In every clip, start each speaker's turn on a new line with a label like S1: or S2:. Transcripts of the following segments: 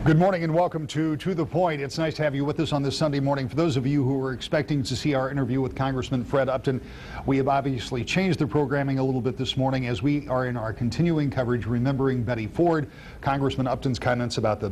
S1: Good morning and welcome to the Point. It's nice to have you with us on this Sunday morning. For those of you who were expecting to see our interview with Congressman Fred Upton, we have obviously changed the programming a little bit this morning as we are in our continuing coverage remembering Betty Ford. Congressman Upton's comments about the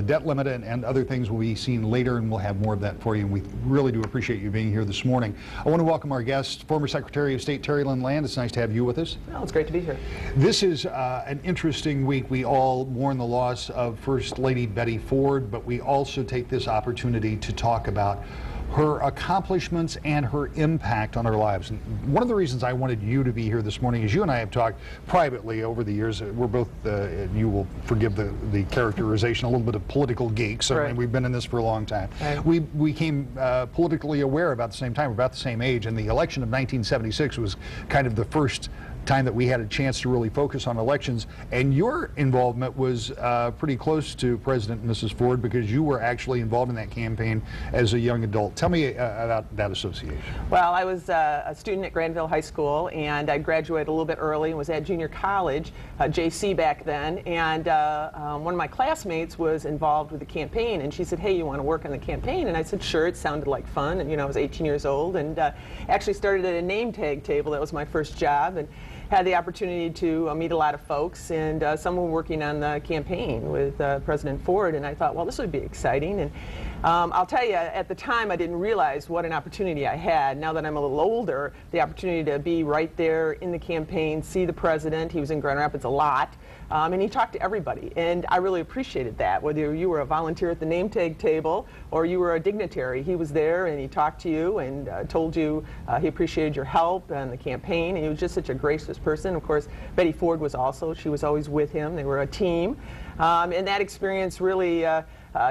S1: debt limit and other things will be seen later, and we'll have more of that for you. And we really do appreciate you being here this morning. I want to welcome our guest, former Secretary of State Terry Lynn Land. It's nice to have you with us.
S2: Well, it's great to be here.
S1: This is an interesting week. We all mourn the loss of First Lady Betty Ford, but we also take this opportunity to talk about her accomplishments and her impact on our lives. And one of the reasons I wanted you to be here this morning is you and I have talked privately over the years. We're both, you will forgive the characterization, a little bit of political geeks.
S2: Right.
S1: I mean, we've been in this for a long time.
S2: Right.
S1: We became politically aware about the same time, about the same age, and the election of 1976 was kind of the first time that we had a chance to really focus on elections, and your involvement was pretty close to President and Mrs. Ford because you were actually involved in that campaign as a young adult. Tell me about that association.
S2: Well, I was a student at Granville High School, and I graduated a little bit early and was at junior college, JC back then, and one of my classmates was involved with the campaign, and she said, hey, you want to work on the campaign? And I said, sure. It sounded like fun, and I was 18 years old, and actually started at a name tag table. That was my first job, and had the opportunity to meet a lot of folks, and some were working on the campaign with President Ford, and I thought, well, this would be exciting. And I'll tell you, at the time I didn't realize what an opportunity I had. Now that I'm a little older, the opportunity to be right there in the campaign, see the president. He was in Grand Rapids a lot, and he talked to everybody, and I really appreciated that. Whether you were a volunteer at the name tag table or you were a dignitary, he was there and he talked to you and told you he appreciated your help and the campaign, and he was just such a gracious person. Of course, Betty Ford was also. She was always with him. They were a team, and that experience really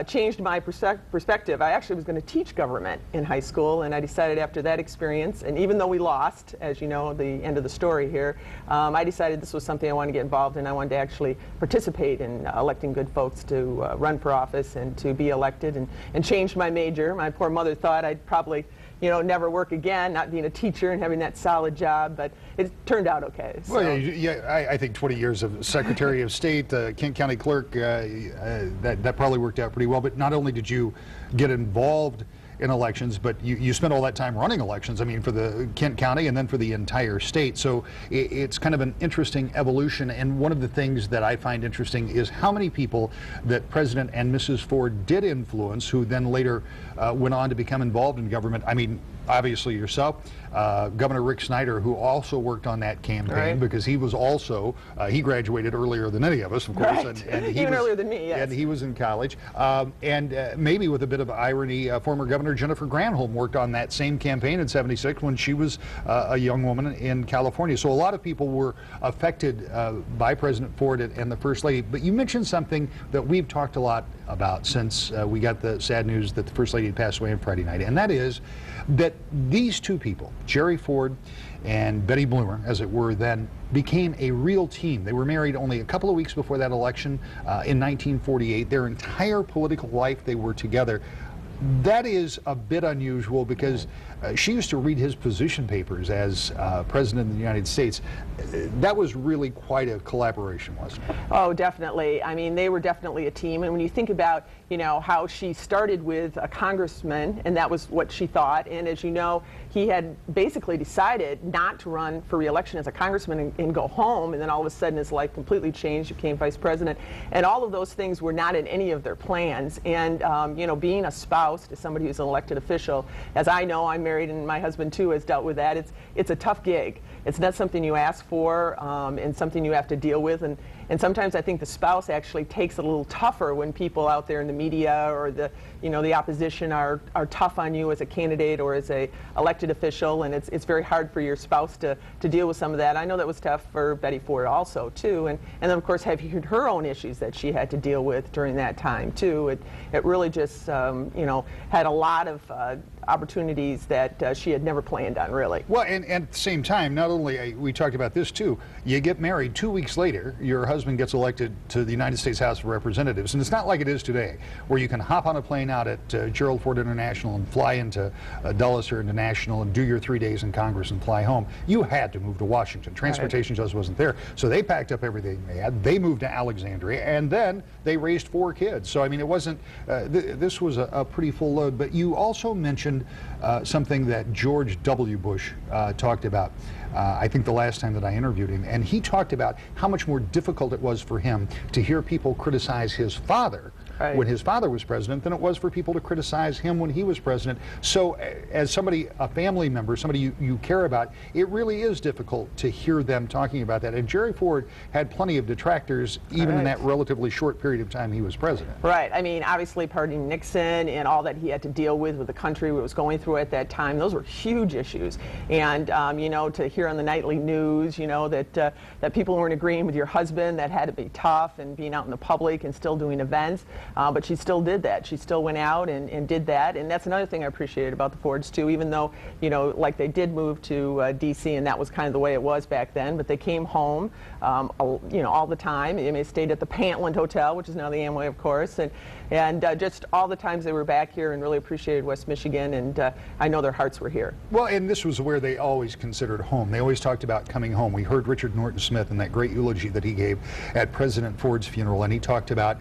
S2: changed my perspective. I actually was going to teach government in high school, and I decided after that experience, and even though we lost, as you know, the end of the story here, I decided this was something I wanted to get involved in. I wanted to actually participate in electing good folks to run for office and to be elected, and changed my major. My poor mother thought I'd probably never work again, not being a teacher and having that solid job, but it turned out okay. So.
S1: Well, yeah, I think 20 years of Secretary of State, Kent County Clerk, that probably worked out pretty well. But not only did you get involved in elections, but you spent all that time running elections, I mean, for the Kent County and then for the entire state. So it's kind of an interesting evolution, and one of the things that I find interesting is how many people that President and Mrs. Ford did influence who then later went on to become involved in government. I mean, obviously yourself, Governor Rick Snyder, who also worked on that campaign, right, because he was also, he graduated earlier than any of us, of course.
S2: Right.
S1: And he
S2: even
S1: was,
S2: earlier than me, yes.
S1: And he was in college. Maybe with a bit of irony, former Governor Jennifer Granholm worked on that same campaign in '76 when she was a young woman in California. So a lot of people were affected by President Ford and the First Lady. But you mentioned something that we've talked a lot about since we got the sad news that the First Lady had passed away on Friday night, and that is that these two people, Jerry Ford and Betty Bloomer, as it were then, became a real team. They were married only a couple of weeks before that election in 1948. Their entire political life they were together. That is a bit unusual because she used to read his position papers as President of the United States. That was really quite a collaboration, wasn't it?
S2: Oh, definitely. I mean, they were definitely a team. And when you think about, how she started with a congressman, and that was what she thought. And as you know, he had basically decided not to run for re-election as a congressman and go home. And then all of a sudden his life completely changed, became vice president. And all of those things were not in any of their plans. And, being a spouse to somebody who's an elected official, as I know, I'm married and my husband too has dealt with that. It's a tough gig. It's not something you ask for and something you have to deal with. And sometimes I think the spouse actually takes it a little tougher when people out there in the media or the opposition are tough on you as a candidate or as a elected official, and it's very hard for your spouse to deal with some of that. I know that was tough for Betty Ford also too, and then of course have her own issues that she had to deal with during that time too. It really just had a lot of opportunities that she had never planned on, really.
S1: Well, and at the same time, not only, we talked about this too, you get married 2 weeks later, your husband gets elected to the United States House of Representatives, and it's not like it is today, where you can hop on a plane out at Gerald Ford International and fly into Dulles or International and do your 3 days in Congress and fly home. You had to move to Washington. Transportation just wasn't there. So they packed up everything they had. They moved to Alexandria, and then they raised 4 kids. So, I mean, it wasn't, this was a pretty full load. But you also mentioned something that George W. Bush talked about, I think the last time that I interviewed him, and he talked about how much more difficult it was for him to hear people criticize his father when his father was president than it was for people to criticize him when he was president. So as somebody, a family member, somebody you care about, it really is difficult to hear them talking about that. And Jerry Ford had plenty of detractors even in that relatively short period of time he was president.
S2: Right. I mean, obviously pardoning Nixon and all that he had to deal with the country was going through at that time, those were huge issues. And, you know, to hear on the nightly news, you know, that that people weren't agreeing with your husband, that had to be tough, and being out in the public and still doing events. But she still did that. She still went out and did that. And that's another thing I appreciated about the Fords, too, even though, you know, like they did move to D.C., and that was kind of the way it was back then. But they came home, you know, all the time. They stayed at the Pantland Hotel, which is now the Amway, of course. And just all the times they were back here, and really appreciated West Michigan. And I know their hearts were here.
S1: Well, and this was where they always considered home. They always talked about coming home. We heard Richard Norton Smith in that great eulogy that he gave at President Ford's funeral, and he talked about,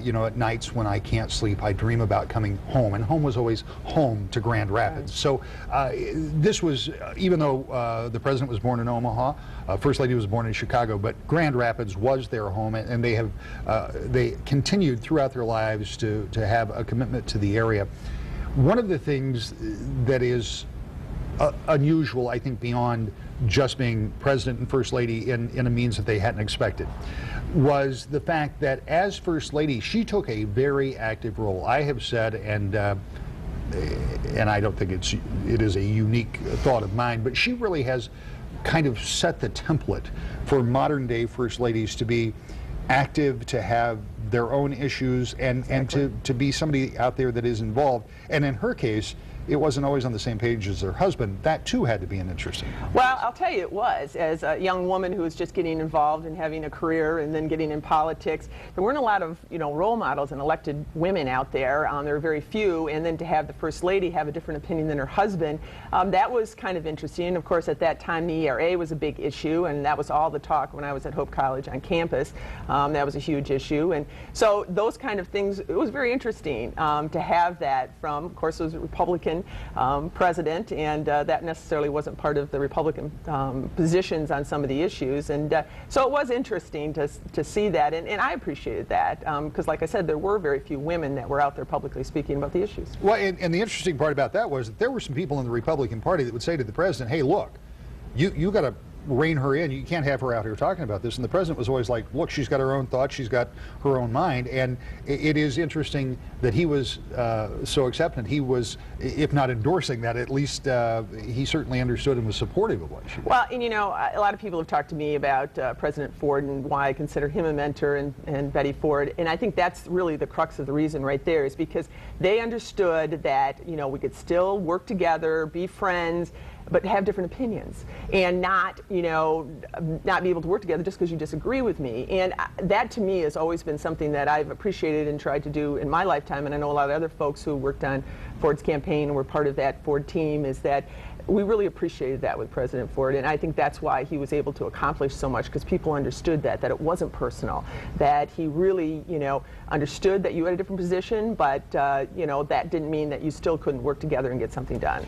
S1: you know, at nights when I can't sleep, I dream about coming home. And home was always home to Grand Rapids. So this was, even though the president was born in Omaha, First Lady was born in Chicago, but Grand Rapids was their home, and they have they continued throughout their lives to have a commitment to the area. One of the things that is unusual, I think, beyond just being president and first lady in a means that they hadn't expected, was the fact that as first lady, she took a very active role. I have said, and I don't think it is a unique thought of mine, but she really has kind of set the template for modern day first ladies to be active, to have their own issues, and to be somebody out there that is involved. And in her case, it wasn't always on the same page as her husband. That too had to be an interesting.
S2: Well, I'll tell you, it was. As a young woman who was just getting involved and having a career and then getting in politics, there weren't a lot of, you know, role models and elected women out there. There were very few, and then to have the First Lady have a different opinion than her husband, that was kind of interesting. And of course, at that time, the ERA was a big issue, and that was all the talk when I was at Hope College on campus. That was a huge issue. And so those kind of things, it was very interesting to have that from, of course, it was a Republican president, and that necessarily wasn't part of the Republican positions on some of the issues. And so it was interesting to see that, and I appreciated that, because like I said, there were very few women that were out there publicly speaking about the issues.
S1: Well, and the interesting part about that was that there were some people in the Republican Party that would say to the president, hey, look, you got to rein her in. You can't have her out here talking about this. And the president was always like, look, she's got her own thoughts, she's got her own mind. And it is interesting that he was so acceptant. He was, if not endorsing that, at least he certainly understood and was supportive of what she did.
S2: Well, and you know, a lot of people have talked to me about President Ford and why I consider him a mentor, and Betty Ford. And I think that's really the crux of the reason right there, is because they understood that, you know, we could still work together, be friends, but have different opinions, and not, you know, not be able to work together just because you disagree with me. And that to me has always been something that I've appreciated and tried to do in my lifetime, and I know a lot of other folks who worked on Ford's campaign and were part of that Ford team, is that we really appreciated that with President Ford, and I think that's why he was able to accomplish so much, because people understood that it wasn't personal, that he really, you know, understood that you had a different position, but, you know, that didn't mean that you still couldn't work together and get something done.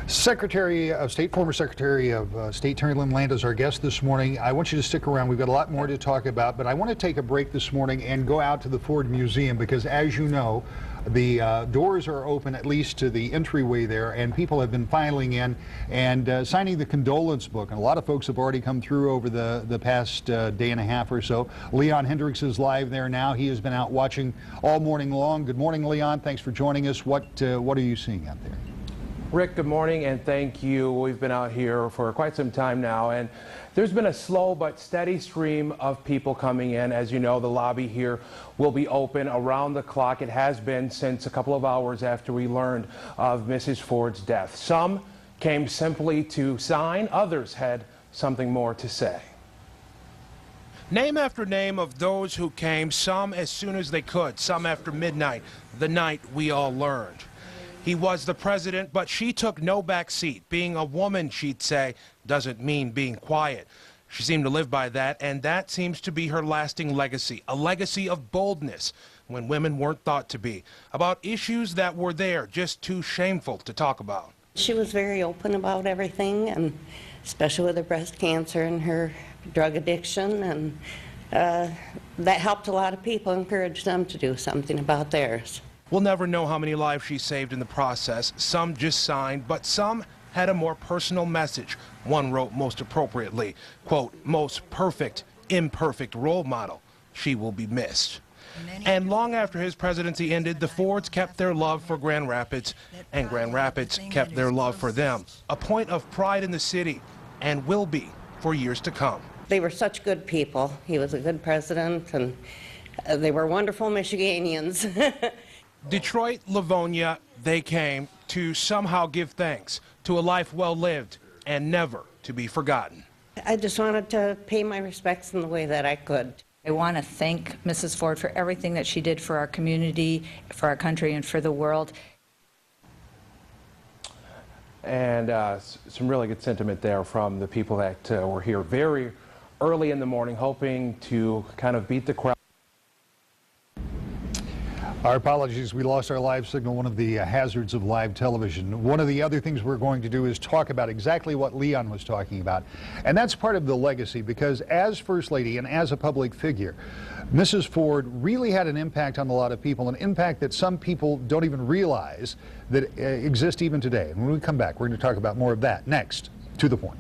S1: Secretary of State, former Secretary of State Terry Lynn Land is our guest this morning. I want you to stick around. We've got a lot more to talk about, but I want to take a break this morning and go out to the Ford Museum, because as you know, the doors are open, at least to the entryway there, and people have been filing in and signing the condolence book. And a lot of folks have already come through over the past day and a half or so. Leon Hendricks is live there now. He has been out watching all morning long. Good morning, Leon. Thanks for joining us. What are you seeing out there?
S3: Rick, good morning and thank you. We've been out here for quite some time now, and there's been a slow but steady stream of people coming in. As you know, the lobby here will be open around the clock. It has been since a couple of hours after we learned of Mrs. Ford's death. Some came simply to sign, others had something more to say. Name after name of those who came, some as soon as they could, some after midnight, the night we all learned. He was the president, but she took no back seat. Being a woman, she'd say, doesn't mean being quiet. She seemed to live by that, and that seems to be her lasting legacy, a legacy of boldness when women weren't thought to be, about issues that were there, just too shameful to talk about.
S4: She was very open about everything, and especially with her breast cancer and her drug addiction, and that helped a lot of people, encouraged them to do something about theirs.
S3: We'll never know how many lives she saved in the process. Some just signed, but some had a more personal message. One wrote most appropriately, quote, most perfect, imperfect role model. She will be missed. And long after his presidency ended, the Fords kept their love for Grand Rapids, and Grand Rapids kept their love for them. A point of pride in the city, and will be for years to come.
S4: They were such good people. He was a good president, and they were wonderful Michiganians.
S3: Detroit, Livonia, they came to somehow give thanks to a life well lived and never to be forgotten.
S4: I just wanted to pay my respects in the way that I could.
S5: I want to thank Mrs. Ford for everything that she did for our community, for our country, and for the world.
S3: And some really good sentiment there from the people that were here very early in the morning, hoping to kind of beat the crowd.
S1: Our apologies, we lost our live signal, one of the hazards of live television. One of the other things we're going to do is talk about exactly what Leon was talking about. And that's part of the legacy, because as First Lady and as a public figure, Mrs. Ford really had an impact on a lot of people, an impact that some people don't even realize that exists even today. And when we come back, we're going to talk about more of that next. To the Point.